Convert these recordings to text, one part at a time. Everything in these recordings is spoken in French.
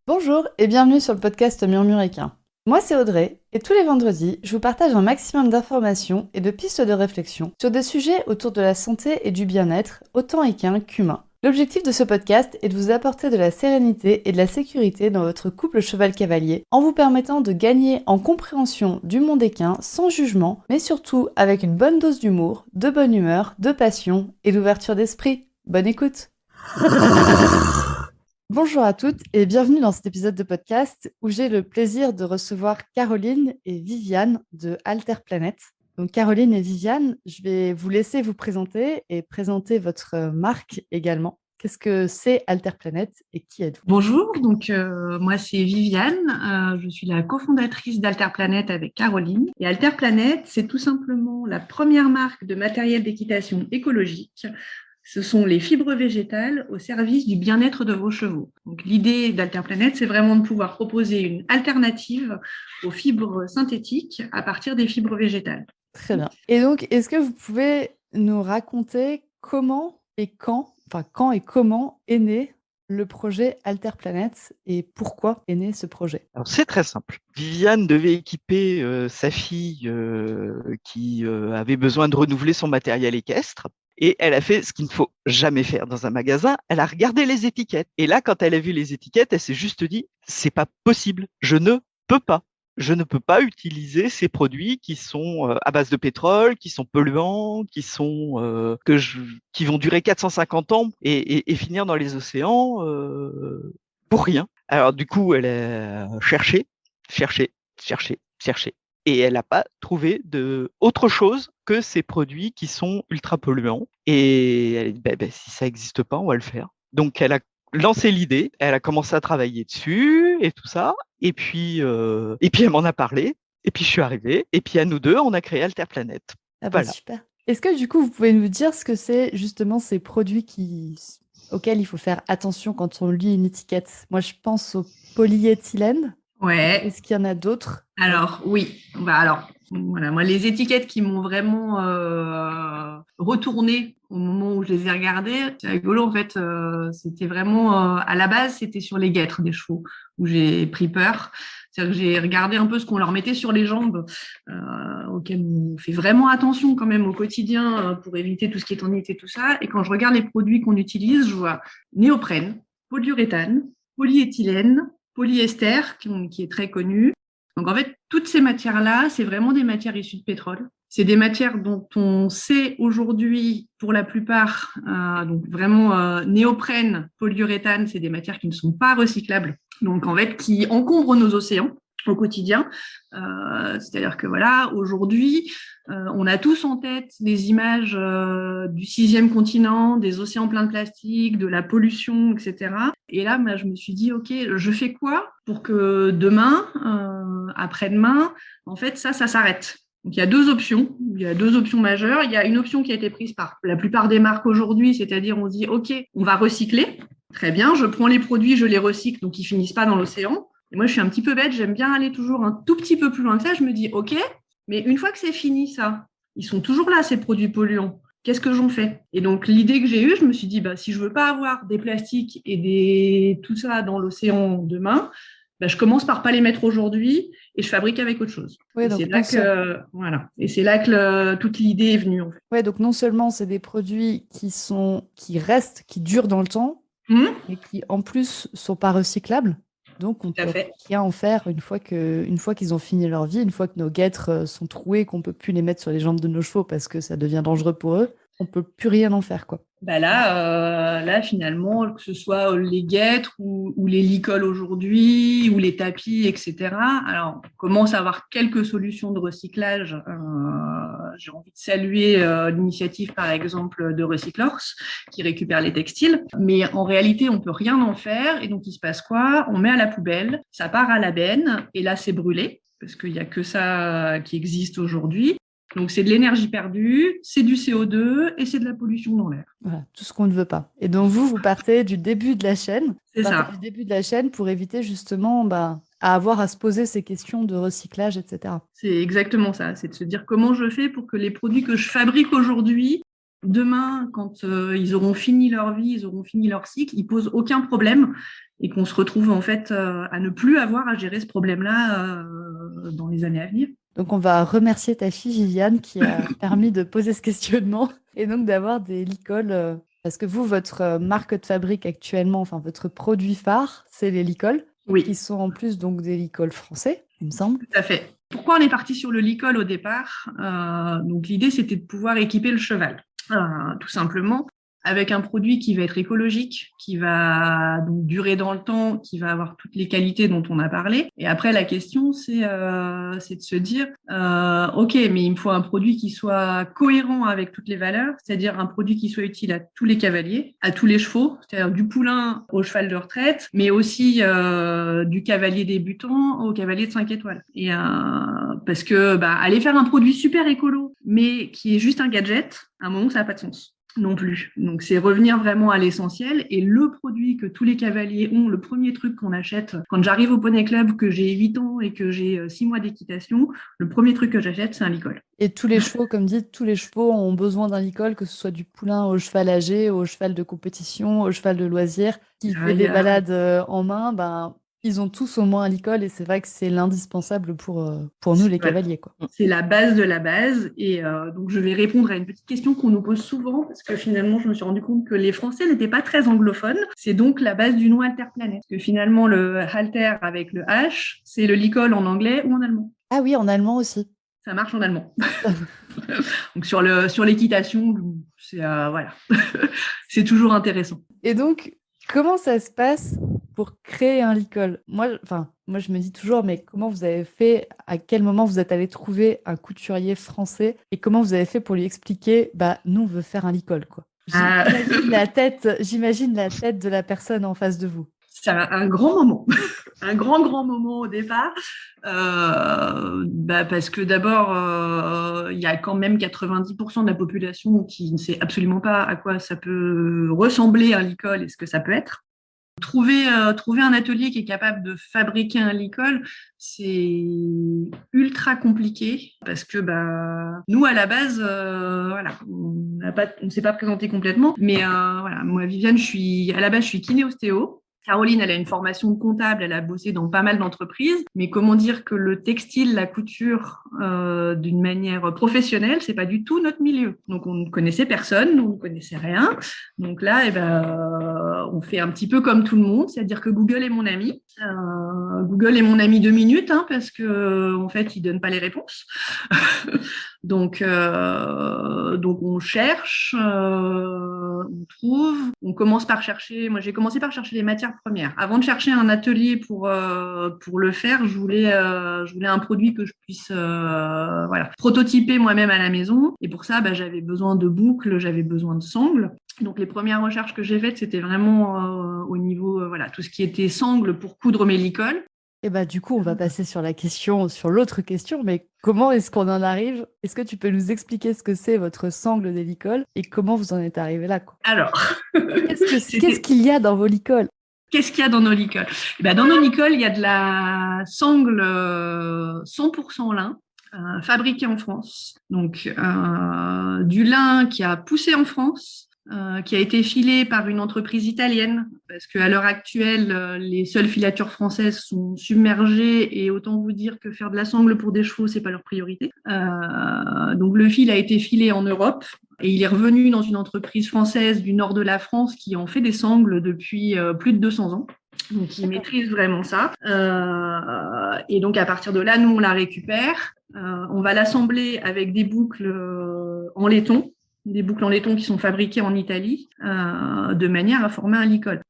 Bonjour et bienvenue sur le podcast Murmuréquin. Moi c'est Audrey et tous les vendredis, je vous partage un maximum d'informations et de pistes de réflexion sur des sujets autour de la santé et du bien-être, autant équin qu'humain. L'objectif de ce podcast est de vous apporter de la sérénité et de la sécurité dans votre couple cheval-cavalier en vous permettant de gagner en compréhension du monde équin sans jugement, mais surtout avec une bonne dose d'humour, de bonne humeur, de passion et d'ouverture d'esprit. Bonne écoute! Bonjour à toutes et bienvenue dans cet épisode de podcast où j'ai le plaisir de recevoir Caroline et Viviane de Alter Planet. Donc Caroline et Viviane, je vais vous laisser vous présenter et présenter votre marque également. Qu'est-ce que c'est Alter Planet et qui êtes-vous? Bonjour, moi c'est Viviane, je suis la cofondatrice d'Alter Planet avec Caroline. Et Alter Planet, c'est tout simplement la première marque de matériel d'équitation écologique. Ce sont les fibres végétales au service du bien-être de vos chevaux. Donc l'idée d'Alter Planet, c'est vraiment de pouvoir proposer une alternative aux fibres synthétiques à partir des fibres végétales. Très bien. Et donc, est-ce que vous pouvez nous raconter quand et comment est né le projet Alter Planet et pourquoi est né ce projet? Alors, c'est très simple. Viviane devait équiper sa fille qui avait besoin de renouveler son matériel équestre. Et elle a fait ce qu'il ne faut jamais faire dans un magasin. Elle a regardé les étiquettes. Et là, quand elle a vu les étiquettes, elle s'est juste dit, c'est pas possible. Je ne peux pas. Je ne peux pas utiliser ces produits qui sont à base de pétrole, qui sont polluants, qui vont durer 450 ans et finir dans les océans pour rien. Alors du coup, elle a cherché, cherché, cherché, cherché. Et elle n'a pas trouvé autre chose que ces produits qui sont ultra polluants. Et elle a dit, si ça n'existe pas, on va le faire. Donc elle a lancé l'idée, elle a commencé à travailler dessus et tout ça. Et puis elle m'en a parlé. Et puis je suis arrivée. Et puis à nous deux, on a créé Alter Planet. Ah bah Voilà. super. Est-ce que du coup, vous pouvez nous dire ce que c'est justement ces produits auxquels il faut faire attention quand on lit une étiquette? Moi, je pense au polyéthylène. Ouais, Est-ce qu'il y en a d'autres? alors oui, voilà, moi les étiquettes qui m'ont vraiment retourné au moment où je les ai regardées, c'est rigolo en fait, c'était vraiment à la base c'était sur les guêtres des chevaux où j'ai pris peur. C'est-à-dire que j'ai regardé un peu ce qu'on leur mettait sur les jambes, auxquels on fait vraiment attention quand même au quotidien pour éviter tout ce qui est tendinite et tout ça. Et quand je regarde les produits qu'on utilise, je vois néoprène, polyuréthane, polyéthylène, polyester qui est très connu. Donc en fait, toutes ces matières-là, c'est vraiment des matières issues de pétrole. C'est des matières dont on sait aujourd'hui, pour la plupart, donc vraiment néoprène, polyuréthane, c'est des matières qui ne sont pas recyclables, donc en fait qui encombrent nos océans au quotidien. C'est-à-dire que voilà, aujourd'hui, on a tous en tête des images du sixième continent, des océans pleins de plastique, de la pollution, etc. Et là, je me suis dit, ok, je fais quoi pour que demain, après-demain, en fait, ça s'arrête. Donc, il y a deux options. Il y a deux options majeures. Il y a une option qui a été prise par la plupart des marques aujourd'hui, c'est-à-dire on se dit, OK, on va recycler. Très bien, je prends les produits, je les recycle, donc ils finissent pas dans l'océan. Et moi, je suis un petit peu bête, j'aime bien aller toujours un tout petit peu plus loin que ça. Je me dis, OK, mais une fois que c'est fini, ça, ils sont toujours là, ces produits polluants. Qu'est-ce que j'en fais? Et donc, l'idée que j'ai eue, je me suis dit, si je veux pas avoir des plastiques et tout ça dans l'océan demain, je commence par pas les mettre aujourd'hui et je fabrique avec autre chose. Oui, Et donc c'est là que, voilà. Et c'est là que toute l'idée est venue, en fait. ouais, donc non seulement c'est des produits qui restent, qui durent dans le temps, mais qui en plus sont pas recyclables. Donc on Tout à peut fait. rien en faire une fois qu'ils ont fini leur vie, une fois que nos guêtres sont trouées, qu'on peut plus les mettre sur les jambes de nos chevaux parce que ça devient dangereux pour eux, on peut plus rien en faire, quoi. Là, finalement, que ce soit les guêtres ou les licoles aujourd'hui, ou les tapis, etc. Alors, on commence à avoir quelques solutions de recyclage. J'ai envie de saluer l'initiative, par exemple, de Recyclors, qui récupère les textiles. Mais en réalité, on peut rien en faire. Et donc, il se passe quoi? On met à la poubelle, ça part à la benne, et là, c'est brûlé, parce qu'il n'y a que ça qui existe aujourd'hui. Donc, c'est de l'énergie perdue, c'est du CO2 et c'est de la pollution dans l'air. Voilà, tout ce qu'on ne veut pas. Et donc vous partez du début de la chaîne, C'est ça. pour éviter justement à avoir à se poser ces questions de recyclage, etc. C'est exactement ça. C'est de se dire comment je fais pour que les produits que je fabrique aujourd'hui demain, quand ils auront fini leur vie, ils auront fini leur cycle, ils posent aucun problème et qu'on se retrouve en fait à ne plus avoir à gérer ce problème-là dans les années à venir. Donc on va remercier ta fille Viviane qui a permis de poser ce questionnement et donc d'avoir des licoles. Parce que vous, votre marque de fabrique actuellement, enfin votre produit phare, c'est les licoles, Oui, qui sont en plus donc des licoles français, il me semble. tout à fait. Pourquoi on est parti sur le licol au départ? Donc l'idée, c'était de pouvoir équiper le cheval, tout simplement, avec un produit qui va être écologique, qui va donc durer dans le temps, qui va avoir toutes les qualités dont on a parlé. Et après, la question, c'est de se dire, OK, mais il me faut un produit qui soit cohérent avec toutes les valeurs, c'est-à-dire un produit qui soit utile à tous les cavaliers, à tous les chevaux, c'est-à-dire du poulain au cheval de retraite, mais aussi du cavalier débutant au cavalier de 5 étoiles. Et parce que aller faire un produit super écolo, mais qui est juste un gadget, à un moment, ça n'a pas de sens non plus. Donc, c'est revenir vraiment à l'essentiel. Et le produit que tous les cavaliers ont, le premier truc qu'on achète, quand j'arrive au Poney Club, que j'ai 8 ans et que j'ai 6 mois d'équitation, le premier truc que j'achète, c'est un licol. Et tous les chevaux, comme dit, tous les chevaux ont besoin d'un licol, que ce soit du poulain au cheval âgé, au cheval de compétition, au cheval de loisir, qui fait des balades en main, ils ont tous au moins un licol et c'est vrai que c'est l'indispensable pour nous, les cavaliers, quoi. C'est la base de la base. Et donc, je vais répondre à une petite question qu'on nous pose souvent parce que finalement, je me suis rendu compte que les Français n'étaient pas très anglophones. C'est donc la base du nom Halterplanet. Parce que finalement, le halter avec le H, c'est le licol en anglais ou en allemand. Ah oui, en allemand aussi. Ça marche en allemand. Donc, sur l'équitation, c'est voilà. C'est toujours intéressant. Et donc, comment ça se passe pour créer un licol? Moi, je me dis toujours, mais comment vous avez fait? À quel moment vous êtes allé trouver un couturier français? Et comment vous avez fait pour lui expliquer, nous, on veut faire un licol, quoi? J'imagine la tête de la personne en face de vous. C'est un grand moment, un grand moment au départ, parce que d'abord, il y a quand même 90% de la population qui ne sait absolument pas à quoi ça peut ressembler un licol et ce que ça peut être. Trouver un atelier qui est capable de fabriquer un licol, c'est ultra compliqué parce que nous à la base, voilà, on ne s'est pas présenté complètement, mais voilà, moi Viviane, à la base je suis kiné-ostéo. Caroline, elle a une formation comptable, elle a bossé dans pas mal d'entreprises, mais comment dire que le textile, la couture, d'une manière professionnelle, c'est pas du tout notre milieu. Donc on ne connaissait personne, on ne connaissait rien. Donc là, on fait un petit peu comme tout le monde, c'est-à-dire que Google est mon ami. Google est mon ami 2 minutes, parce que en fait, il donne pas les réponses. Donc on cherche, on trouve, on commence par chercher. Moi, j'ai commencé par chercher les matières premières. Avant de chercher un atelier pour le faire, je voulais un produit que je puisse prototyper moi-même à la maison. Et pour ça, j'avais besoin de boucles, j'avais besoin de sangles. Donc les premières recherches que j'ai faites, c'était vraiment au niveau tout ce qui était sangles pour coudre mes licoles. Et du coup, on va passer sur l'autre question, mais comment est-ce qu'on en arrive? Est-ce que tu peux nous expliquer ce que c'est votre sangle des licoles et comment vous en êtes arrivé là, quoi? Alors, qu'est-ce qu'il y a dans vos licoles? Qu'est-ce qu'il y a dans nos licoles? Dans nos licoles, il y a de la sangle 100% lin, fabriquée en France. Donc, du lin qui a poussé en France, qui a été filé par une entreprise italienne, parce qu'à l'heure actuelle, les seules filatures françaises sont submergées, et autant vous dire que faire de la sangle pour des chevaux, c'est pas leur priorité. Donc le fil a été filé en Europe, et il est revenu dans une entreprise française du nord de la France qui en fait des sangles depuis plus de 200 ans. Donc, ils maîtrisent vraiment ça. Et donc, à partir de là, nous, on la récupère. On va l'assembler avec des boucles en laiton. Des boucles en laiton qui sont fabriquées en Italie, de manière à former un licol.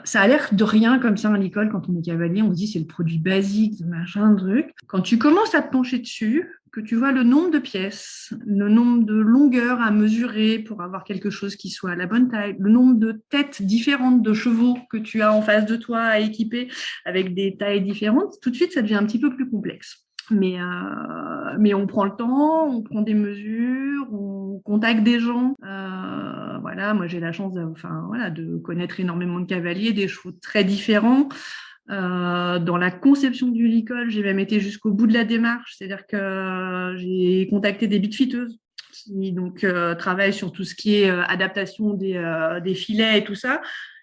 Ça a l'air de rien comme ça, un licol, quand on est cavalier, on se dit c'est le produit basique, machin, truc. Quand tu commences à te pencher dessus, que tu vois le nombre de pièces, le nombre de longueurs à mesurer pour avoir quelque chose qui soit à la bonne taille, le nombre de têtes différentes de chevaux que tu as en face de toi à équiper avec des tailles différentes, tout de suite, ça devient un petit peu plus complexe. Mais on prend le temps, on prend des mesures, on contacte des gens. Moi j'ai la chance de connaître énormément de cavaliers, des chevaux très différents. Dans la conception du licol, j'ai même été jusqu'au bout de la démarche, c'est-à-dire que j'ai contacté des bitfiteuses qui donc travaille sur tout ce qui est adaptation des filets et tout ça.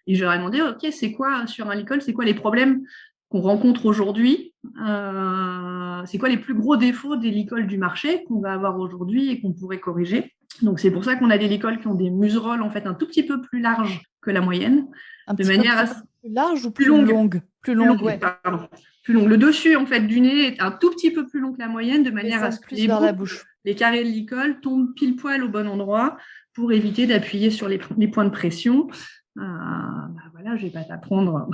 Et je leur ai demandé, OK, c'est quoi sur un licol, c'est quoi les problèmes qu'on rencontre aujourd'hui, c'est quoi les plus gros défauts des licols du marché qu'on va avoir aujourd'hui et qu'on pourrait corriger. Donc c'est pour ça qu'on a des licols qui ont des museroles en fait un tout petit peu plus larges que la moyenne, Un de petit peu manière plus large ou plus plus longue. longue? Plus plus longue, long, ouais. pardon, plus long. Le dessus en fait du nez est un tout petit peu plus long que la moyenne, de manière à ce que Descendre plus les vers la boucles, bouche. les carrés de licol tombent pile poil au bon endroit pour éviter d'appuyer sur les points de pression. Voilà, je vais pas t'apprendre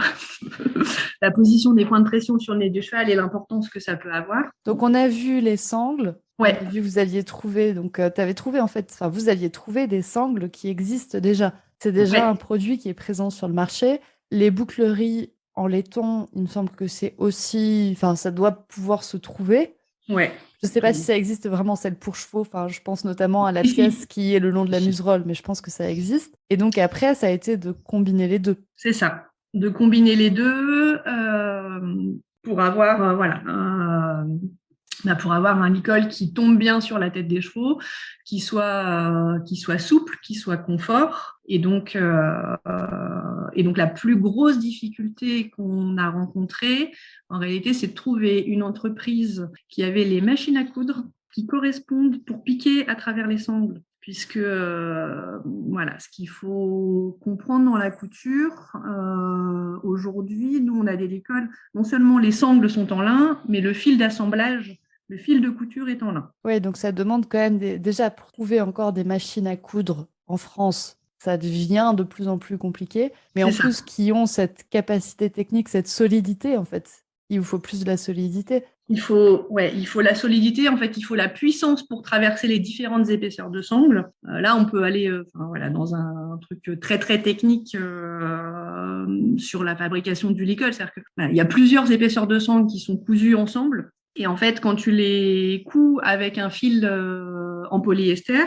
la position des points de pression sur le nez du cheval et l'importance que ça peut avoir. Donc, on a vu les sangles. Ouais. On a vu, vous aviez trouvé, donc t'avais trouvé en fait, enfin, vous aviez trouvé des sangles qui existent déjà. C'est déjà un produit qui est présent sur le marché. Les boucleries en laiton, il me semble que c'est aussi, enfin, ça doit pouvoir se trouver. Ouais. Je ne sais pas si ça existe vraiment, celle pour chevaux. Enfin, je pense notamment à la pièce qui est le long de la muserolle, mais je pense que ça existe. Et donc après, ça a été de combiner les deux. C'est ça, de combiner les deux pour avoir pour avoir un licol qui tombe bien sur la tête des chevaux, qui soit souple, qui soit confort. Et donc la plus grosse difficulté qu'on a rencontrée, en réalité, c'est de trouver une entreprise qui avait les machines à coudre qui correspondent pour piquer à travers les sangles. Puisque ce qu'il faut comprendre dans la couture, aujourd'hui, nous, on a des licols, non seulement les sangles sont en lin, mais le fil d'assemblage, le fil de couture est en lin. Oui, donc ça demande quand même déjà pour trouver encore des machines à coudre en France, ça devient de plus en plus compliqué. Mais en plus, qui ont cette capacité technique, cette solidité, en fait. Il vous faut plus de la solidité. Il faut la solidité, en fait, il faut la puissance pour traverser les différentes épaisseurs de sangle. Là, on peut aller dans un truc très, très technique sur la fabrication du licol. C'est-à-dire qu'il y a plusieurs épaisseurs de sangle qui sont cousues ensemble. Et en fait, quand tu les couds avec un fil en polyester,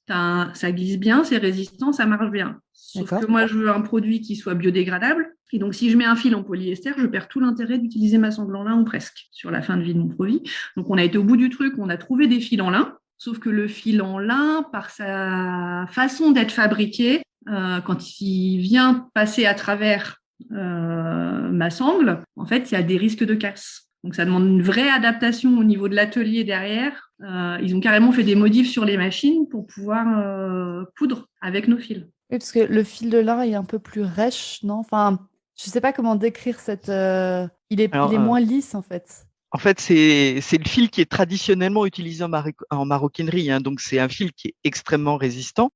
ça glisse bien, c'est résistant, ça marche bien. Sauf que moi, je veux un produit qui soit biodégradable. Et donc, si je mets un fil en polyester, je perds tout l'intérêt d'utiliser ma sangle en lin ou presque sur la fin de vie de mon produit. Donc, on a été au bout du truc, on a trouvé des fils en lin. Sauf que le fil en lin, par sa façon d'être fabriqué, quand il vient passer à travers ma sangle, en fait, il y a des risques de casse. Donc, ça demande une vraie adaptation au niveau de l'atelier derrière. Ils ont carrément fait des modifs sur les machines pour pouvoir coudre avec nos fils. Oui, parce que le fil de lin est un peu plus rêche, non? Enfin, je ne sais pas comment décrire cette... Il est moins lisse, en fait. En fait, c'est le fil qui est traditionnellement utilisé en maroquinerie. Hein, donc, c'est un fil qui est extrêmement résistant.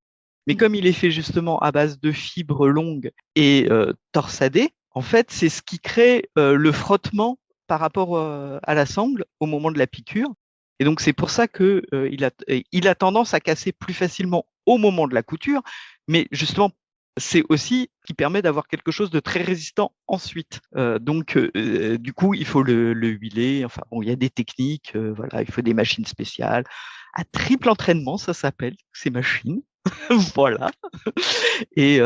Mais comme il est fait justement à base de fibres longues et torsadées, en fait, c'est ce qui crée le frottement par rapport à la sangle au moment de la piqûre. Et donc, c'est pour ça que il a tendance à casser plus facilement au moment de la couture. Mais justement, c'est aussi qui permet d'avoir quelque chose de très résistant ensuite. Du coup, il faut le huiler. Enfin, bon, il y a des techniques. Voilà, il faut des machines spéciales. À triple entraînement, ça s'appelle, ces machines. Voilà. Et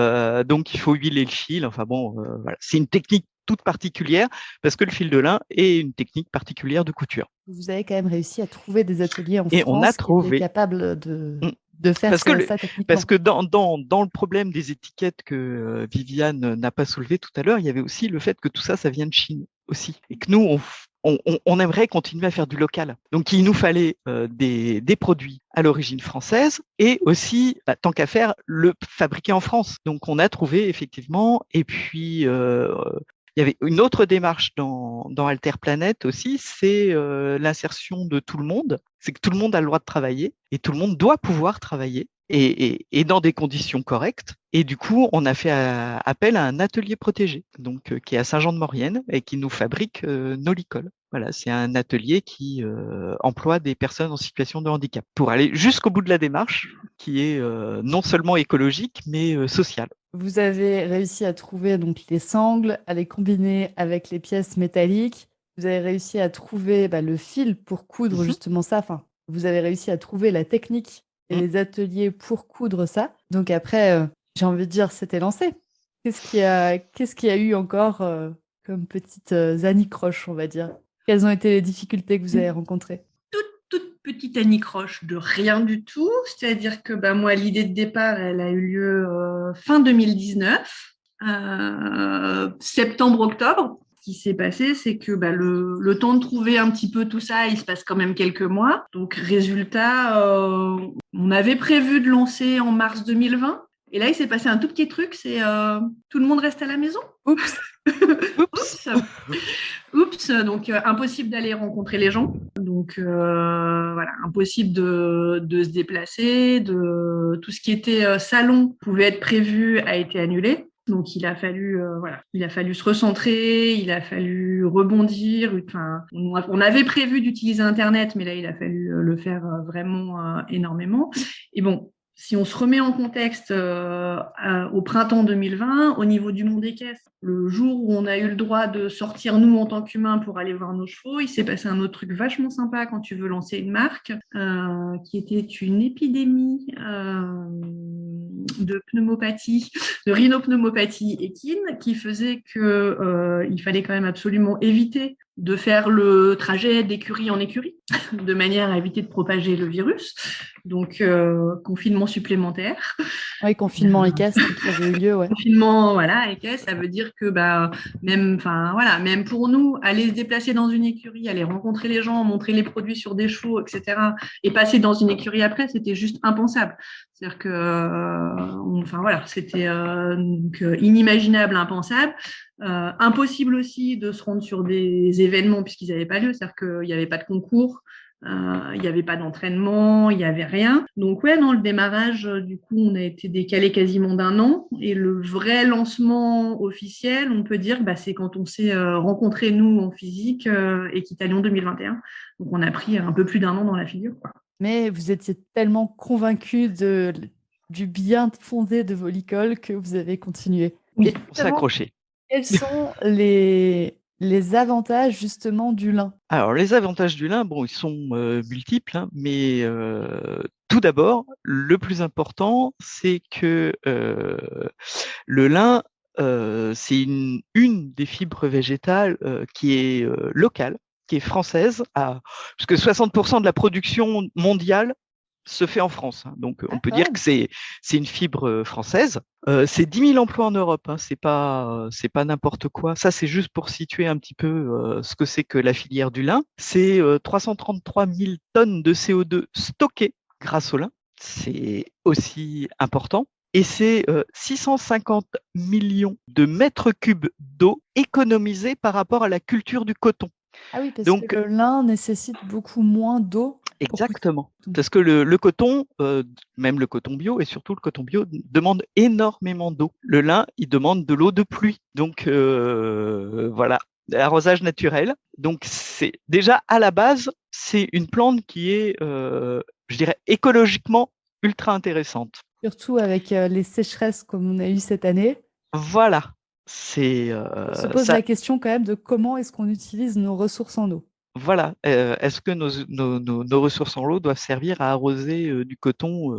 donc, il faut huiler le fil. Enfin, bon, voilà. C'est une technique toute particulière parce que le fil de lin est une technique particulière de couture. Vous avez quand même réussi à trouver des ateliers en Et France on a qui trouvé. étaient capables de faire ça techniquement. Parce que dans le problème des étiquettes que Viviane n'a pas soulevé tout à l'heure, il y avait aussi le fait que tout ça, ça vient de Chine aussi. Et que nous, on aimerait continuer à faire du local. Donc, il nous fallait des produits à l'origine française et aussi, tant qu'à faire, le fabriquer en France. Donc, on a trouvé effectivement. Et puis, il y avait une autre démarche dans Alter Planète aussi, c'est l'insertion de tout le monde. C'est que tout le monde a le droit de travailler et tout le monde doit pouvoir travailler et dans des conditions correctes. Et du coup, on a fait appel à un atelier protégé, donc qui est à Saint-Jean-de-Maurienne et qui nous fabrique nos licols. Voilà, c'est un atelier qui emploie des personnes en situation de handicap pour aller jusqu'au bout de la démarche, qui est non seulement écologique mais sociale. Vous avez réussi à trouver donc les sangles, à les combiner avec les pièces métalliques. Vous avez réussi à trouver le fil pour coudre justement ça. Enfin, vous avez réussi à trouver la technique et les ateliers pour coudre ça. Donc après, j'ai envie de dire, c'était lancé. Qu'est-ce qu'il y a eu encore comme petites anicroches, on va dire? Quelles ont été les difficultés que vous avez rencontrées? toute petite anicroche de rien du tout. C'est-à-dire que moi, l'idée de départ, elle a eu lieu fin 2019, septembre-octobre. Ce qui s'est passé, c'est que le temps de trouver un petit peu tout ça, il se passe quand même quelques mois. Donc, résultat, on avait prévu de lancer en mars 2020. Et là, il s'est passé un tout petit truc, c'est tout le monde reste à la maison. Oups. Oups. Oups. Donc, impossible d'aller rencontrer les gens. Donc, voilà, impossible de se déplacer. Tout ce qui était salon pouvait être prévu a été annulé. Donc, il a fallu se recentrer, il a fallu rebondir. Enfin, on avait prévu d'utiliser Internet, mais là, il a fallu le faire vraiment énormément. Et bon, si on se remet en contexte au printemps 2020, au niveau du monde des caisses, le jour où on a eu le droit de sortir, nous, en tant qu'humains, pour aller voir nos chevaux, il s'est passé un autre truc vachement sympa quand tu veux lancer une marque, qui était une épidémie de pneumopathie, de rhinopneumopathie équine, qui faisait qu'il fallait quand même absolument éviter de faire le trajet d'écurie en écurie, de manière à éviter de propager le virus. Donc, confinement supplémentaire. Oui, confinement équestre qui avait eu lieu, ouais. Confinement, voilà, équestre, ça veut dire que même pour nous, aller se déplacer dans une écurie, aller rencontrer les gens, montrer les produits sur des chevaux, etc., et passer dans une écurie après, c'était juste impensable. C'est-à-dire que, c'était inimaginable, impensable. Impossible aussi de se rendre sur des événements puisqu'ils n'avaient pas lieu, c'est-à-dire qu'il n'y avait pas de concours, il n'y avait pas d'entraînement, il n'y avait rien. Donc ouais, dans le démarrage, du coup, on a été décalé quasiment d'un an. Et le vrai lancement officiel, on peut dire, c'est quand on s'est rencontrés, nous, en physique, Équitalion 2021. Donc on a pris un peu plus d'un an dans la figure, quoi. Mais vous étiez tellement convaincus du bien fondé de vos licoles que vous avez continué. Oui, on s'est accroché. Quels sont les avantages justement du lin? Alors, les avantages du lin, ils sont multiples, hein, mais tout d'abord, le plus important, c'est que le lin, c'est une des fibres végétales qui est locale, qui est française, puisque 60% de la production mondiale se fait en France. Hein. Donc, on peut dire que c'est une fibre française. C'est 10 000 emplois en Europe. Hein. C'est pas n'importe quoi. Ça, c'est juste pour situer un petit peu ce que c'est que la filière du lin. C'est 333 000 tonnes de CO2 stockées grâce au lin. C'est aussi important. Et c'est 650 millions de mètres cubes d'eau économisés par rapport à la culture du coton. Ah oui, parce que le lin nécessite beaucoup moins d'eau. Exactement. Parce que le coton, même le coton bio et surtout le coton bio, demande énormément d'eau. Le lin, il demande de l'eau de pluie. Donc voilà, l'arrosage naturel. Donc c'est déjà à la base, c'est une plante qui est, je dirais, écologiquement ultra intéressante. Surtout avec les sécheresses comme on a eu cette année. Voilà. On se pose la question quand même de comment est-ce qu'on utilise nos ressources en eau. Voilà. Est-ce que nos ressources en eau doivent servir à arroser du coton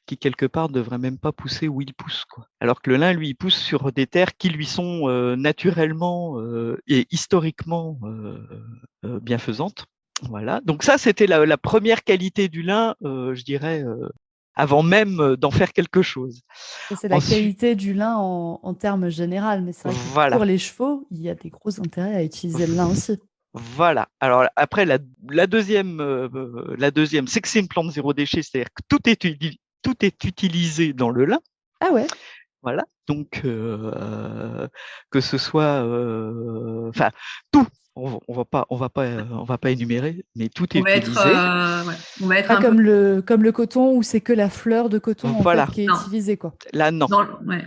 qui, quelque part, ne devrait même pas pousser où il pousse, quoi. Alors que le lin, lui, il pousse sur des terres qui lui sont naturellement et historiquement bienfaisantes. Voilà. Donc ça, c'était la première qualité du lin, je dirais, avant même d'en faire quelque chose. C'est la qualité du lin en termes généraux, mais c'est vrai que pour les chevaux, il y a des gros intérêts à utiliser le lin aussi. Voilà. Alors après, la deuxième, c'est que c'est une plante zéro déchet, c'est-à-dire que tout est utilisé dans le lin. Ah ouais. Voilà. Donc que ce soit, tout. On va pas énumérer, mais tout est utilisé. On va être pas comme le coton où c'est que la fleur de coton en fait, qui est utilisée, quoi. Là, non.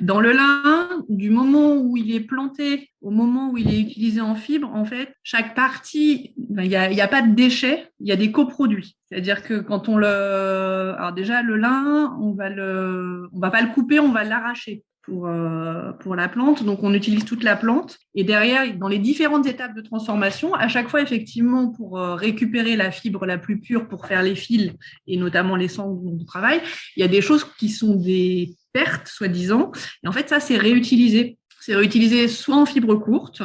Dans le lin, du moment où il est planté au moment où il est utilisé en fibre, en fait, chaque partie, il y a pas de déchets, il y a des coproduits. C'est-à-dire que quand alors déjà le lin, on va pas le couper, on va l'arracher pour la plante. Donc, on utilise toute la plante. Et derrière, dans les différentes étapes de transformation, à chaque fois, effectivement, pour récupérer la fibre la plus pure pour faire les fils et notamment les sangles dont on travaille, il y a des choses qui sont des pertes, soi-disant. Et en fait, ça, c'est réutilisé. C'est réutilisé soit en fibre courte,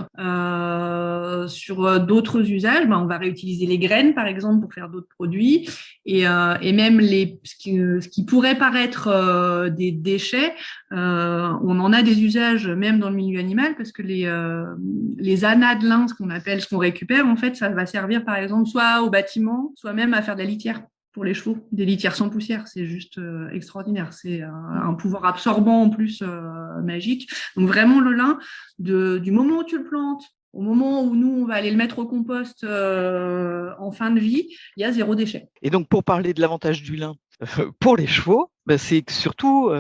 sur d'autres usages. On va réutiliser les graines, par exemple, pour faire d'autres produits. Et même ce qui pourrait paraître des déchets, on en a des usages même dans le milieu animal, parce que les anas de lin, ce qu'on récupère, en fait, ça va servir, par exemple, soit au bâtiment, soit même à faire de la litière pour les chevaux, des litières sans poussière. C'est juste extraordinaire. C'est un pouvoir absorbant en plus magique. Donc vraiment le lin, du moment où tu le plantes, au moment où nous, on va aller le mettre au compost en fin de vie, il y a 0 déchet. Et donc, pour parler de l'avantage du lin pour les chevaux, c'est que surtout,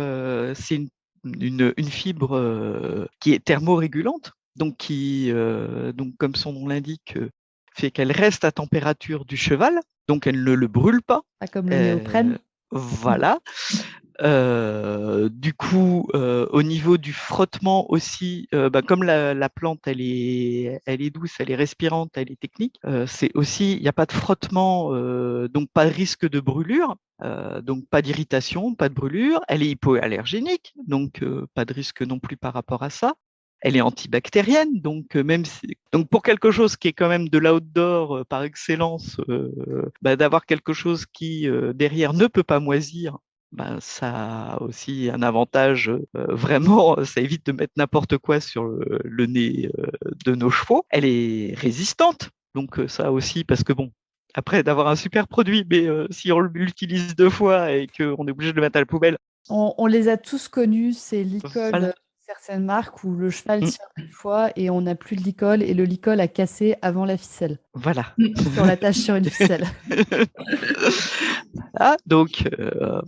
c'est une fibre qui est thermorégulante, donc donc comme son nom l'indique, fait qu'elle reste à température du cheval, donc elle ne le brûle pas. Pas comme le néoprène. Voilà. Du coup, au niveau du frottement aussi, comme la plante, elle est douce, elle est respirante, elle est technique. C'est aussi, il n'y a pas de frottement, donc pas de risque de brûlure, donc pas d'irritation, pas de brûlure. Elle est hypoallergénique, donc pas de risque non plus par rapport à ça. Elle est antibactérienne, donc donc pour quelque chose qui est quand même de l'outdoor par excellence, d'avoir quelque chose qui derrière ne peut pas moisir, ça a aussi un avantage, vraiment, ça évite de mettre n'importe quoi sur le nez de nos chevaux. Elle est résistante, donc ça aussi, parce que bon, après d'avoir un super produit, mais si on l'utilise 2 fois et qu'on est obligé de le mettre à la poubelle. On les a tous connus, c'est l'icole Voilà. de certaines marques où le cheval tire une fois et on n'a plus de licol et le licol a cassé avant la ficelle. Voilà. Sur la tâche sur une ficelle. Donc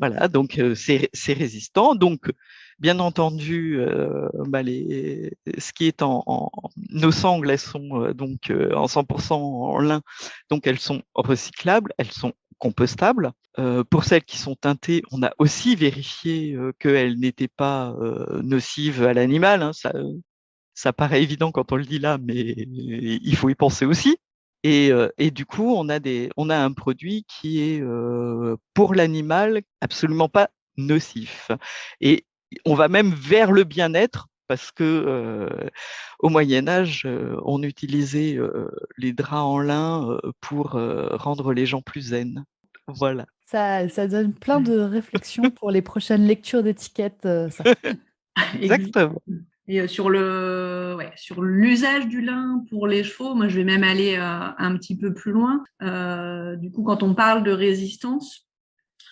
voilà, donc c'est résistant. Donc bien entendu, ce qui est nos sangles, elles sont donc en 100% en lin, donc elles sont recyclables, elles sont compostables. Pour celles qui sont teintées, on a aussi vérifié qu'elles n'étaient pas nocives à l'animal. Hein, ça paraît évident quand on le dit là, mais il faut y penser aussi. Et du coup, on a un produit qui est pour l'animal absolument pas nocif. Et on va même vers le bien-être parce que au Moyen Âge, on utilisait les draps en lin pour rendre les gens plus zen. Voilà. Ça donne plein de réflexions pour les prochaines lectures d'étiquettes. Ça. Exactement. Et sur l'usage du lin pour les chevaux, moi je vais même aller un petit peu plus loin. Du coup, quand on parle de résistance,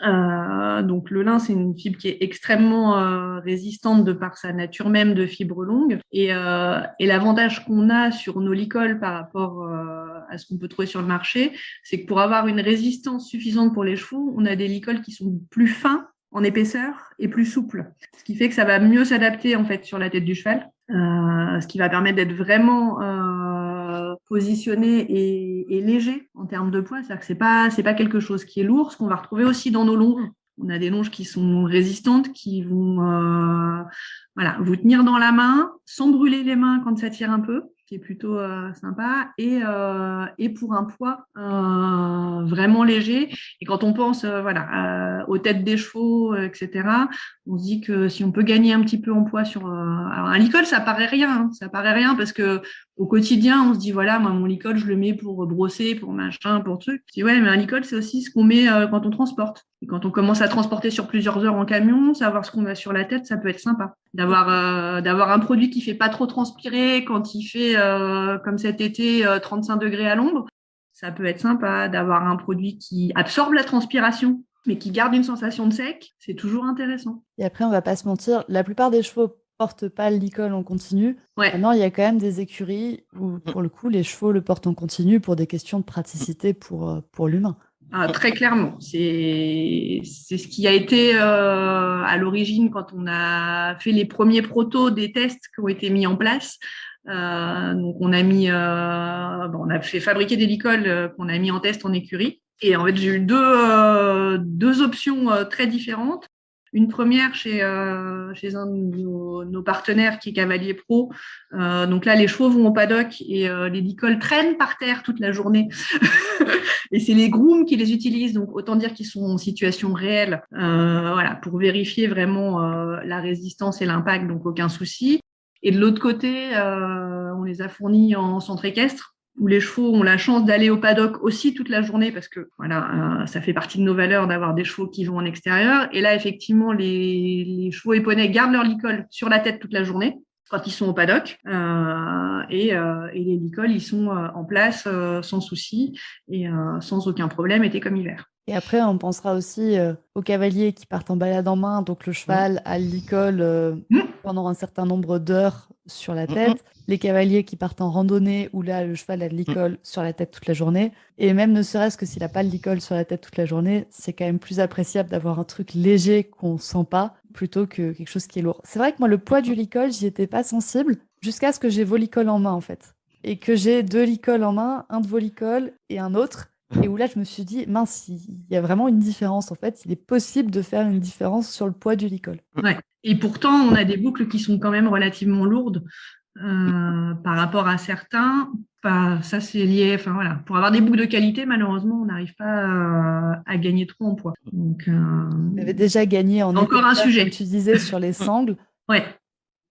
donc le lin, c'est une fibre qui est extrêmement résistante de par sa nature même de fibre longue. Et l'avantage qu'on a sur nos licols par rapport à ce qu'on peut trouver sur le marché, c'est que pour avoir une résistance suffisante pour les chevaux, on a des licols qui sont plus fins en épaisseur et plus souples. Ce qui fait que ça va mieux s'adapter en fait sur la tête du cheval, ce qui va permettre d'être vraiment positionné et léger en termes de poids. C'est-à-dire que c'est pas quelque chose qui est lourd, ce qu'on va retrouver aussi dans nos longes. On a des longes qui sont résistantes, qui vont vous tenir dans la main sans brûler les mains quand ça tire un peu, qui est plutôt sympa, et pour un poids vraiment léger. Et quand on pense aux têtes des chevaux, etc., on se dit que si on peut gagner un petit peu en poids sur alors un licol, ça paraît rien, parce que au quotidien, on se dit voilà, moi mon licol, je le mets pour brosser, pour machin, pour truc. Je dis ouais, mais un licol, c'est aussi ce qu'on met quand on transporte. Et quand on commence à transporter sur plusieurs heures en camion, savoir ce qu'on a sur la tête, ça peut être sympa. D'avoir un produit qui fait pas trop transpirer quand il fait comme cet été 35 degrés à l'ombre, ça peut être sympa. D'avoir un produit qui absorbe la transpiration mais qui garde une sensation de sec, c'est toujours intéressant. Et après, on va pas se mentir, la plupart des chevaux portent pas le licol en continu. Ouais. Maintenant, il y a quand même des écuries où, pour le coup, les chevaux le portent en continu pour des questions de praticité pour l'humain. Ah, très clairement, c'est ce qui a été à l'origine quand on a fait les premiers protos des tests qui ont été mis en place. Donc on a fait fabriquer des licols qu'on a mis en test en écurie. Et en fait, j'ai eu deux options très différentes. Une première chez un de nos partenaires qui est Cavalier Pro. Donc là, les chevaux vont au paddock et les licols traînent par terre toute la journée. Et c'est les grooms qui les utilisent. Donc autant dire qu'ils sont en situation réelle, pour vérifier vraiment la résistance et l'impact. Donc aucun souci. Et de l'autre côté, on les a fournis en centre équestre, où les chevaux ont la chance d'aller au paddock aussi toute la journée, parce que voilà, ça fait partie de nos valeurs d'avoir des chevaux qui vont en extérieur. Et là, effectivement, les chevaux et poneys gardent leur licol sur la tête toute la journée quand ils sont au paddock. Et les licols, ils sont en place sans souci et sans aucun problème, été comme hiver. Et après, on pensera aussi aux cavaliers qui partent en balade en main, donc le cheval a le licol pendant un certain nombre d'heures sur la tête. Les cavaliers qui partent en randonnée, où là, le cheval a le licol sur la tête toute la journée. Et même ne serait-ce que s'il n'a pas le licol sur la tête toute la journée, c'est quand même plus appréciable d'avoir un truc léger qu'on sent pas, plutôt que quelque chose qui est lourd. C'est vrai que moi, le poids du licol, j'y étais pas sensible, jusqu'à ce que j'ai vos licols en main, en fait. Et que j'ai 2 licols en main, un de vos licols et un autre. Et où là, je me suis dit, mince, il y a vraiment une différence. En fait, il est possible de faire une différence sur le poids du licol. Ouais. Et pourtant, on a des boucles qui sont quand même relativement lourdes par rapport à certains. Ça, c'est lié. Enfin, voilà. Pour avoir des boucles de qualité, malheureusement, on n'arrive pas à gagner trop en poids. Donc, On avait déjà gagné en encore un épaisseur, sujet. comme tu disais, sur les sangles. Ouais.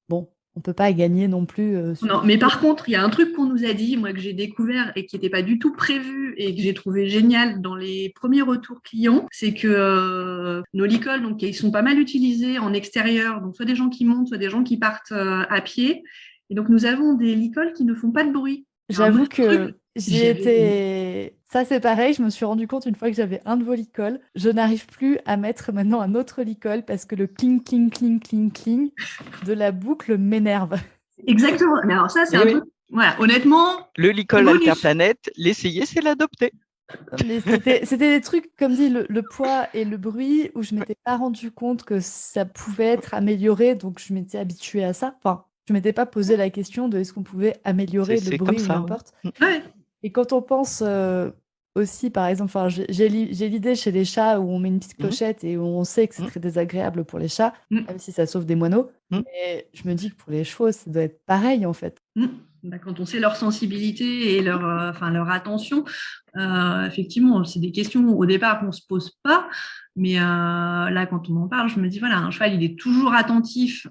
Bon, on peut pas gagner non plus. Non, mais par contre, il y a un truc qu'on nous a dit, moi que j'ai découvert et qui n'était pas du tout prévu et que j'ai trouvé génial dans les premiers retours clients, c'est que nos licols, donc ils sont pas mal utilisés en extérieur, donc soit des gens qui montent, soit des gens qui partent à pied. Et donc nous avons des licols qui ne font pas de bruit. J'avoue que j'y étais. Ça, c'est pareil. Je me suis rendu compte une fois que j'avais un de vos licols. Je n'arrive plus à mettre maintenant un autre licol parce que le cling, cling, cling, cling, cling de la boucle m'énerve. Exactement. Mais alors ça, c'est un truc. Voilà, honnêtement. Le licol Alterplanète, l'essayer, c'est l'adopter. Mais c'était des trucs, comme dit, le poids et le bruit, où je m'étais pas rendu compte que ça pouvait être amélioré, donc je m'étais habituée à ça. Enfin, je m'étais pas posé la question de est-ce qu'on pouvait améliorer le bruit ou n'importe. Ouais. Et quand on pense aussi, par exemple, enfin, j'ai l'idée chez les chats où on met une petite clochette et où on sait que c'est très désagréable pour les chats, même si ça sauve des moineaux. Mais je me dis que pour les chevaux, ça doit être pareil, en fait. Quand on sait leur sensibilité et leur attention, effectivement, c'est des questions au départ qu'on ne se pose pas. Mais là, quand on en parle, je me dis, voilà, un cheval, il est toujours attentif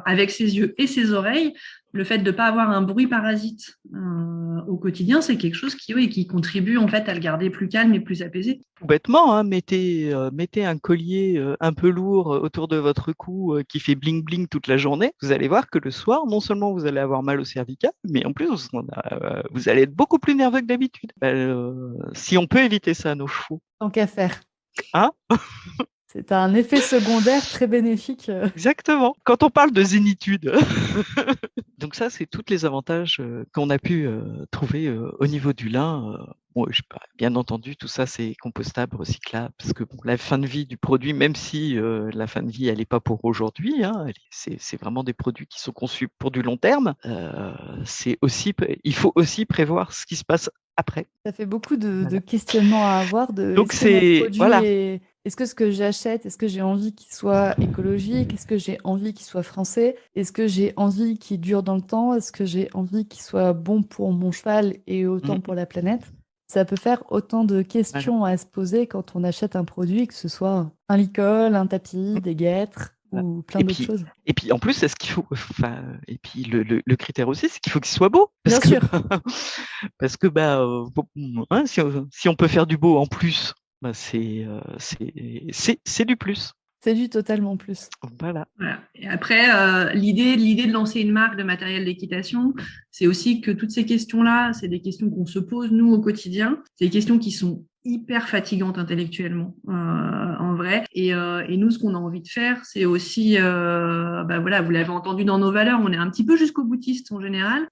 avec ses yeux et ses oreilles. Le fait de ne pas avoir un bruit parasite au quotidien, c'est quelque chose qui contribue en fait à le garder plus calme et plus apaisé. Tout bêtement, hein, mettez un collier un peu lourd autour de votre cou qui fait bling bling toute la journée. Vous allez voir que le soir, non seulement vous allez avoir mal au cervical, mais en plus vous allez être beaucoup plus nerveux que d'habitude. Si on peut éviter ça à nos chevaux. Tant qu'à faire. Hein? C'est un effet secondaire très bénéfique. Exactement. Quand on parle de zénitude. Donc ça, c'est tous les avantages qu'on a pu trouver au niveau du lin. Bon, bien entendu, tout ça, c'est compostable, recyclable, parce que bon, la fin de vie du produit, même si la fin de vie, elle n'est pas pour aujourd'hui, hein, c'est vraiment des produits qui sont conçus pour du long terme, il faut aussi prévoir ce qui se passe après. Ça fait beaucoup de questionnements à avoir. Donc Est-ce que ce que j'achète, est-ce que j'ai envie qu'il soit écologique? Est-ce que j'ai envie qu'il soit français? Est-ce que j'ai envie qu'il dure dans le temps? Est-ce que j'ai envie qu'il soit bon pour mon cheval et autant pour la planète? Ça peut faire autant de questions à se poser quand on achète un produit, que ce soit un licol, un tapis, des guêtres ou plein d'autres choses. Et puis en plus, est-ce qu'il faut, et puis le critère aussi, c'est qu'il faut qu'il soit beau. Bien sûr. Parce que si on peut faire du beau en plus, c'est du plus. C'est du totalement plus. Voilà. Et après, l'idée de lancer une marque de matériel d'équitation, c'est aussi que toutes ces questions-là, c'est des questions qu'on se pose, nous, au quotidien. C'est des questions qui sont hyper fatigantes intellectuellement, en vrai. Et nous, ce qu'on a envie de faire, c'est aussi, voilà, vous l'avez entendu dans nos valeurs, on est un petit peu jusqu'au boutiste en général.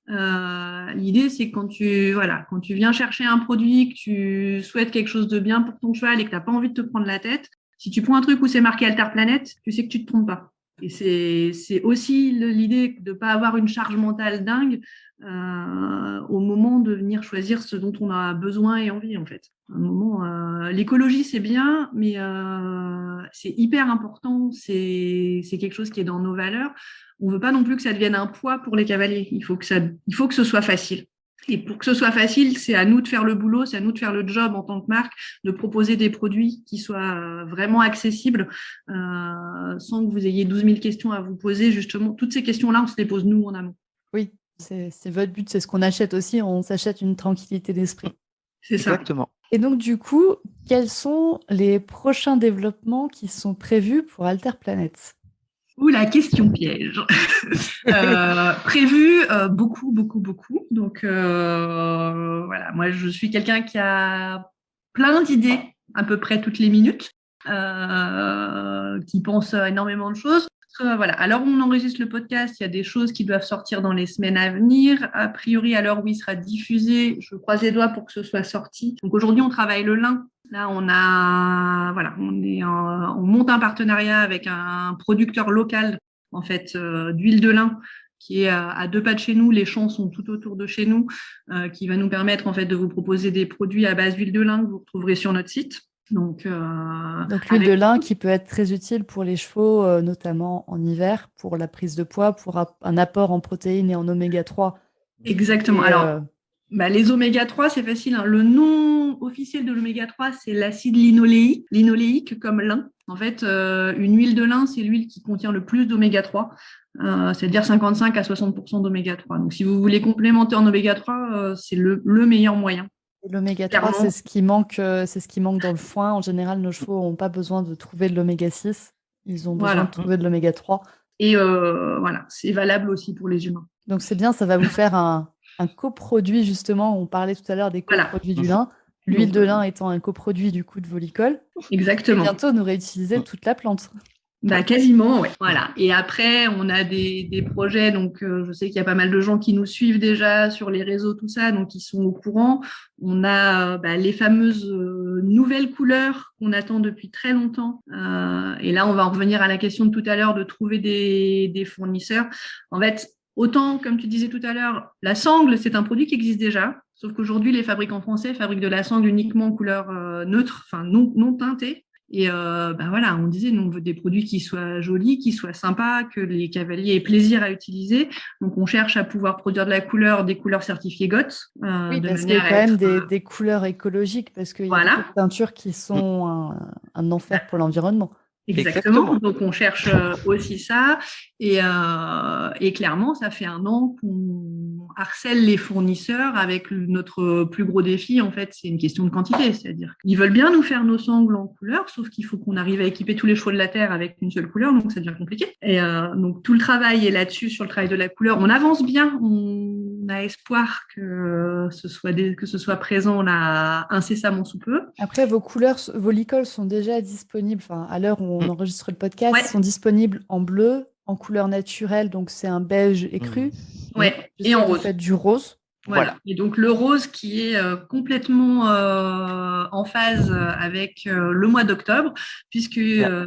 L'idée, c'est que quand tu viens chercher un produit, que tu souhaites quelque chose de bien pour ton cheval et que tu n'as pas envie de te prendre la tête, si tu prends un truc où c'est marqué Alterplanète, tu sais que tu ne te trompes pas. Et c'est aussi l'idée de ne pas avoir une charge mentale dingue au moment de venir choisir ce dont on a besoin et envie, en fait. À un moment, l'écologie, c'est bien, mais c'est hyper important. C'est quelque chose qui est dans nos valeurs. On ne veut pas non plus que ça devienne un poids pour les cavaliers. Il faut que ce soit facile. Et pour que ce soit facile, c'est à nous de faire le boulot, c'est à nous de faire le job en tant que marque, de proposer des produits qui soient vraiment accessibles, sans que vous ayez 12 000 questions à vous poser. Justement, toutes ces questions-là, on se les pose nous en amont. Oui, c'est votre but, c'est ce qu'on achète aussi. On s'achète une tranquillité d'esprit. C'est ça. Exactement. Et donc, du coup, quels sont les prochains développements qui sont prévus pour Alter Planet ? Ou la question piège. Prévu beaucoup. Donc voilà, moi je suis quelqu'un qui a plein d'idées à peu près toutes les minutes, qui pense énormément de choses. Voilà. À l'heure où on enregistre le podcast, il y a des choses qui doivent sortir dans les semaines à venir. A priori, à l'heure où il sera diffusé, je croise les doigts pour que ce soit sorti. Donc aujourd'hui, on travaille le lin. Là, on monte un partenariat avec un producteur local, en fait, d'huile de lin, qui est à 2 pas de chez nous. Les champs sont tout autour de chez nous, qui va nous permettre, en fait, de vous proposer des produits à base d'huile de lin que vous retrouverez sur notre site. Donc l'huile de lin qui peut être très utile pour les chevaux, notamment en hiver, pour la prise de poids, pour un apport en protéines et en oméga 3. Exactement. Alors, les oméga 3, c'est facile, hein. Le nom officiel de l'oméga 3, c'est l'acide linoléique comme lin. En fait, une huile de lin, c'est l'huile qui contient le plus d'oméga 3, c'est-à-dire 55 à 60% d'oméga 3. Donc, si vous voulez complémenter en oméga 3, c'est le meilleur moyen. L'oméga 3, c'est ce qui manque dans le foin. En général, nos chevaux n'ont pas besoin de trouver de l'oméga 6. Ils ont besoin de trouver de l'oméga 3. Et voilà, c'est valable aussi pour les humains. Donc c'est bien, ça va vous faire un coproduit, justement. On parlait tout à l'heure des coproduits du lin. L'huile de lin étant un coproduit du coup de Volicol. Exactement. Et bientôt, on aurait utilisé toute la plante. Quasiment, ouais. Voilà. Et après, on a des projets. Donc, je sais qu'il y a pas mal de gens qui nous suivent déjà sur les réseaux, tout ça, donc ils sont au courant. On a les fameuses nouvelles couleurs qu'on attend depuis très longtemps. Et là, on va en revenir à la question de tout à l'heure de trouver des fournisseurs. En fait, autant, comme tu disais tout à l'heure, la sangle, c'est un produit qui existe déjà. Sauf qu'aujourd'hui, les fabricants français fabriquent de la sangle uniquement en couleur neutre, enfin non teintée. Et voilà, on disait, nous, on veut des produits qui soient jolis, qui soient sympas, que les cavaliers aient plaisir à utiliser. Donc, on cherche à pouvoir produire de la couleur, des couleurs certifiées GOTS. Oui, parce qu'il y a quand même des couleurs écologiques, parce qu'il y a beaucoup de teintures qui sont un enfer pour l'environnement. Exactement. Donc, on cherche aussi ça. Et clairement, ça fait 1 an qu'on harcèle les fournisseurs avec notre plus gros défi. En fait, c'est une question de quantité. C'est-à-dire qu'ils veulent bien nous faire nos sangles en couleur, sauf qu'il faut qu'on arrive à équiper tous les chevaux de la terre avec une seule couleur. Donc, ça devient compliqué. Et donc, tout le travail est là-dessus, sur le travail de la couleur. On avance bien. On a espoir que ce soit présent là incessamment sous peu. Après, vos licols sont déjà disponibles. Enfin, à l'heure où on enregistre le podcast, sont disponibles en bleu, en couleur naturelle, donc c'est un beige écru. Et en rose. Vous faites du rose. Voilà. Et donc le rose qui est complètement en phase avec le mois d'octobre, puisque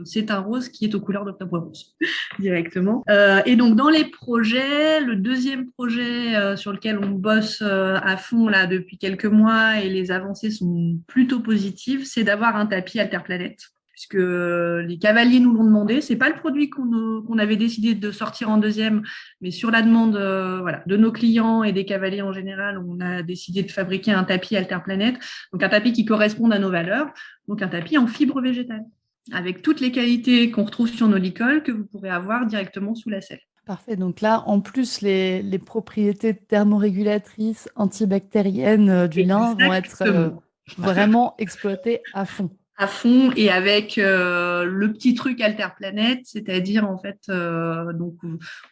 c'est un rose qui est aux couleurs d'Octobre Rose directement. Et donc dans les projets, le deuxième projet sur lequel on bosse à fond là depuis quelques mois et les avancées sont plutôt positives, c'est d'avoir un tapis Alter Planet. Puisque les cavaliers nous l'ont demandé. C'est pas le produit qu'on avait décidé de sortir en deuxième, mais sur la demande de nos clients et des cavaliers en général, on a décidé de fabriquer un tapis Alter Planet, donc un tapis qui corresponde à nos valeurs, donc un tapis en fibre végétale, avec toutes les qualités qu'on retrouve sur nos licols que vous pourrez avoir directement sous la selle. Parfait. Donc là, en plus, les propriétés thermorégulatrices, antibactériennes du lin vont être vraiment exploitées à fond. À fond et avec le petit truc Alter Planet, c'est-à-dire en fait, donc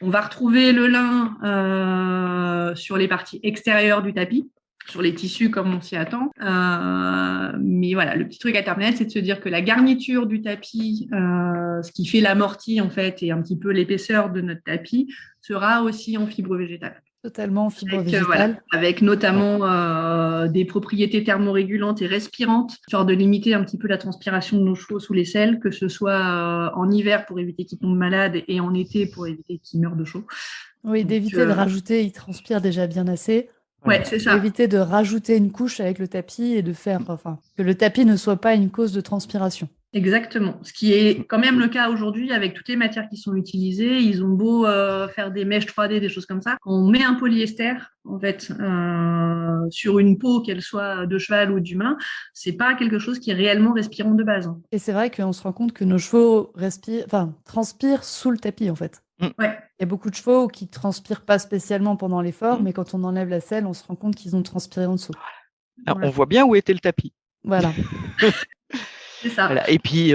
on va retrouver le lin sur les parties extérieures du tapis, sur les tissus comme on s'y attend. Mais voilà, le petit truc Alter Planet, c'est de se dire que la garniture du tapis, ce qui fait l'amorti en fait et un petit peu l'épaisseur de notre tapis, sera aussi en fibre végétale. Totalement en fibre végétale. Avec notamment des propriétés thermorégulantes et respirantes, histoire de limiter un petit peu la transpiration de nos chevaux sous les selles, que ce soit en hiver pour éviter qu'ils tombent malades et en été pour éviter qu'ils meurent de chaud. Oui, d'éviter de rajouter, ils transpirent déjà bien assez. Ouais, c'est ça. Éviter de rajouter une couche avec le tapis et de faire, que le tapis ne soit pas une cause de transpiration. Exactement. Ce qui est quand même le cas aujourd'hui avec toutes les matières qui sont utilisées. Ils ont beau faire des mèches 3D, des choses comme ça. Quand on met un polyester, en fait, sur une peau, qu'elle soit de cheval ou d'humain, c'est pas quelque chose qui est réellement respirant de base. Et c'est vrai qu'on se rend compte que nos chevaux transpirent sous le tapis, en fait. Ouais. Il y a beaucoup de chevaux qui transpirent pas spécialement pendant l'effort, mais quand on enlève la selle, on se rend compte qu'ils ont transpiré en dessous. Alors, on voit bien où était le tapis. Voilà. C'est ça. Voilà. Et puis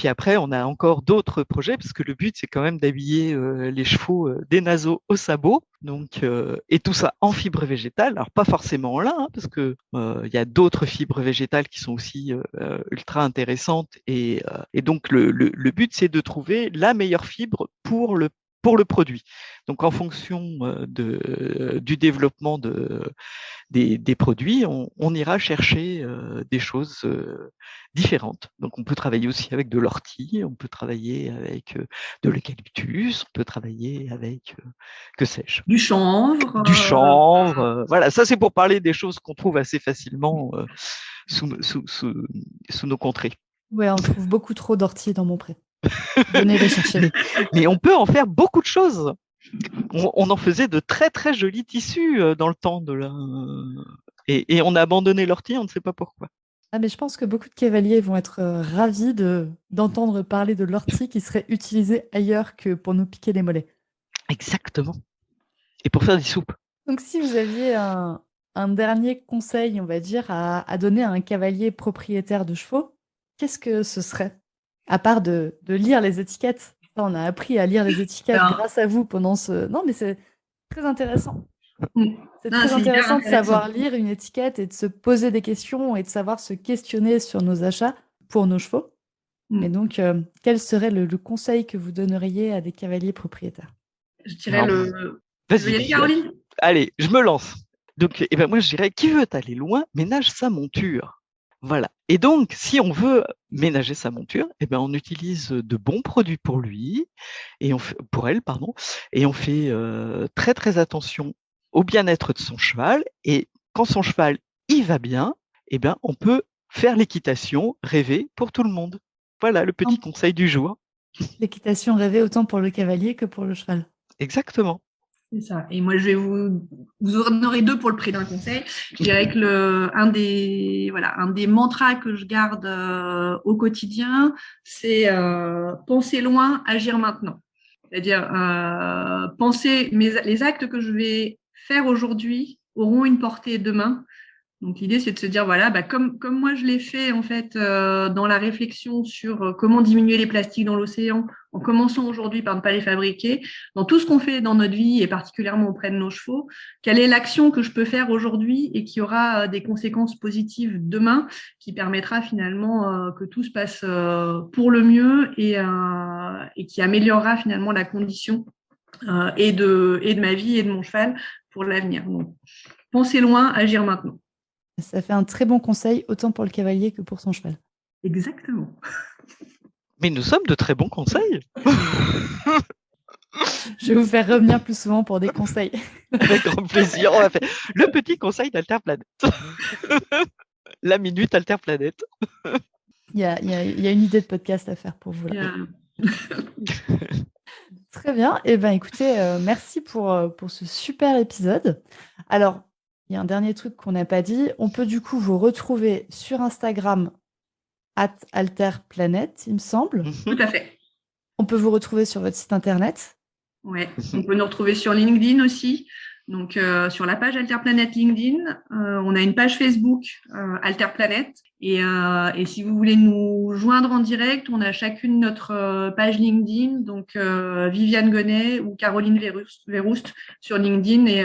après, on a encore d'autres projets, parce que le but, c'est quand même d'habiller les chevaux des naseaux aux sabots. Donc, et tout ça en fibre végétale. Alors, pas forcément en lin, hein, parce que il y a d'autres fibres végétales qui sont aussi ultra intéressantes. Et donc, le but, c'est de trouver la meilleure fibre pour le produit. Donc, en fonction du développement des produits, on ira chercher des choses différentes. Donc, on peut travailler aussi avec de l'ortie, on peut travailler avec de l'eucalyptus, on peut travailler avec, que sais-je, du chanvre. Du chanvre. Voilà, ça c'est pour parler des choses qu'on trouve assez facilement sous nos contrées. Ouais, on trouve beaucoup trop d'ortie dans mon pré. Venez les chercher. Mais on peut en faire beaucoup de choses. On en faisait de très très jolis tissus dans le temps et on a abandonné l'ortie, on ne sait pas pourquoi. Ah, mais je pense que beaucoup de cavaliers vont être ravis d'entendre parler de l'ortie qui serait utilisée ailleurs que pour nous piquer les mollets. Exactement. Et pour faire des soupes. Donc, si vous aviez un dernier conseil, on va dire, à donner à un cavalier propriétaire de chevaux, qu'est-ce que ce serait? À part de lire les étiquettes. On a appris à lire les étiquettes grâce à vous pendant ce... Non, mais c'est très intéressant. C'est très intéressant de savoir lire une étiquette et de se poser des questions et de savoir se questionner sur nos achats pour nos chevaux. Et donc, quel serait le conseil que vous donneriez à des cavaliers propriétaires? Je dirais Vas-y, Caroline. Allez, je me lance. Donc, moi, je dirais, qui veut aller loin, ménage sa monture. Voilà. Et donc, si on veut ménager sa monture, on utilise de bons produits pour lui, pour elle, pardon, et on fait très très attention au bien-être de son cheval. Et quand son cheval il va bien, on peut faire l'équitation rêvée pour tout le monde. Voilà le petit conseil du jour. L'équitation rêvée autant pour le cavalier que pour le cheval. Exactement. C'est ça. Et moi, je vais vous en aurez deux pour le prix d'un conseil. Je dirais que un des mantras que je garde au quotidien, c'est penser loin, agir maintenant. C'est-à-dire penser les actes que je vais faire aujourd'hui auront une portée demain. Donc l'idée c'est de se dire voilà, comme moi je l'ai fait en fait dans la réflexion sur comment diminuer les plastiques dans l'océan, en commençant aujourd'hui par ne pas les fabriquer, dans tout ce qu'on fait dans notre vie et particulièrement auprès de nos chevaux, quelle est l'action que je peux faire aujourd'hui et qui aura des conséquences positives demain, qui permettra finalement que tout se passe pour le mieux et qui améliorera finalement la condition et de ma vie et de mon cheval pour l'avenir. Donc pensez loin, agir maintenant. Ça fait un très bon conseil, autant pour le cavalier que pour son cheval. Exactement. Mais nous sommes de très bons conseils. Je vais vous faire revenir plus souvent pour des conseils. Avec grand plaisir. On va faire le petit conseil d'Alterplanète. La minute Alterplanète. Il y a une idée de podcast à faire pour vous. Là. Très bien. Écoutez, merci pour ce super épisode. Alors, il y a un dernier truc qu'on n'a pas dit. On peut du coup vous retrouver sur Instagram @alterplanète, il me semble. Tout à fait. On peut vous retrouver sur votre site internet. Ouais. On peut nous retrouver sur LinkedIn aussi. Donc sur la page Alterplanète LinkedIn, on a une page Facebook Alterplanète et si vous voulez nous joindre en direct, on a chacune notre page LinkedIn, donc Viviane Gonnet ou Caroline Verrouste sur LinkedIn et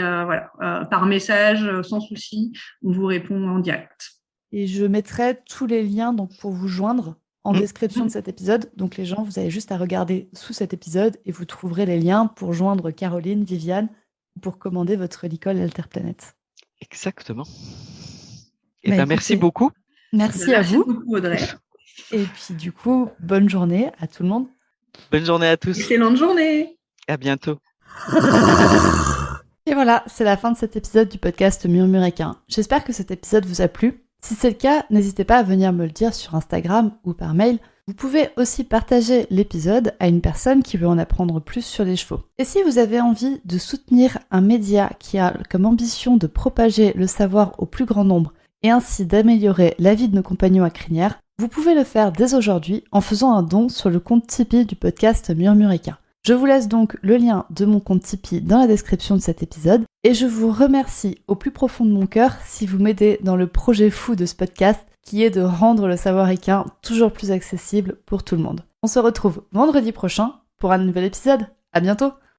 par message sans souci, on vous répond en direct. Et je mettrai tous les liens donc pour vous joindre en description de cet épisode. Donc les gens, vous avez juste à regarder sous cet épisode et vous trouverez les liens pour joindre Caroline, Viviane, pour commander votre licol Alterplanète. Exactement. Merci beaucoup. Merci à vous. Merci beaucoup, Audrey. Et puis du coup, bonne journée à tout le monde. Bonne journée à tous. Excellente journée. À bientôt. Et voilà, c'est la fin de cet épisode du podcast Murmuréquin. J'espère que cet épisode vous a plu. Si c'est le cas, n'hésitez pas à venir me le dire sur Instagram ou par mail Vous pouvez aussi partager l'épisode à une personne qui veut en apprendre plus sur les chevaux. Et si vous avez envie de soutenir un média qui a comme ambition de propager le savoir au plus grand nombre et ainsi d'améliorer la vie de nos compagnons à crinière, vous pouvez le faire dès aujourd'hui en faisant un don sur le compte Tipeee du podcast Murmuréquin. Je vous laisse donc le lien de mon compte Tipeee dans la description de cet épisode et je vous remercie au plus profond de mon cœur si vous m'aidez dans le projet fou de ce podcast qui est de rendre le savoir équin toujours plus accessible pour tout le monde. On se retrouve vendredi prochain pour un nouvel épisode. À bientôt!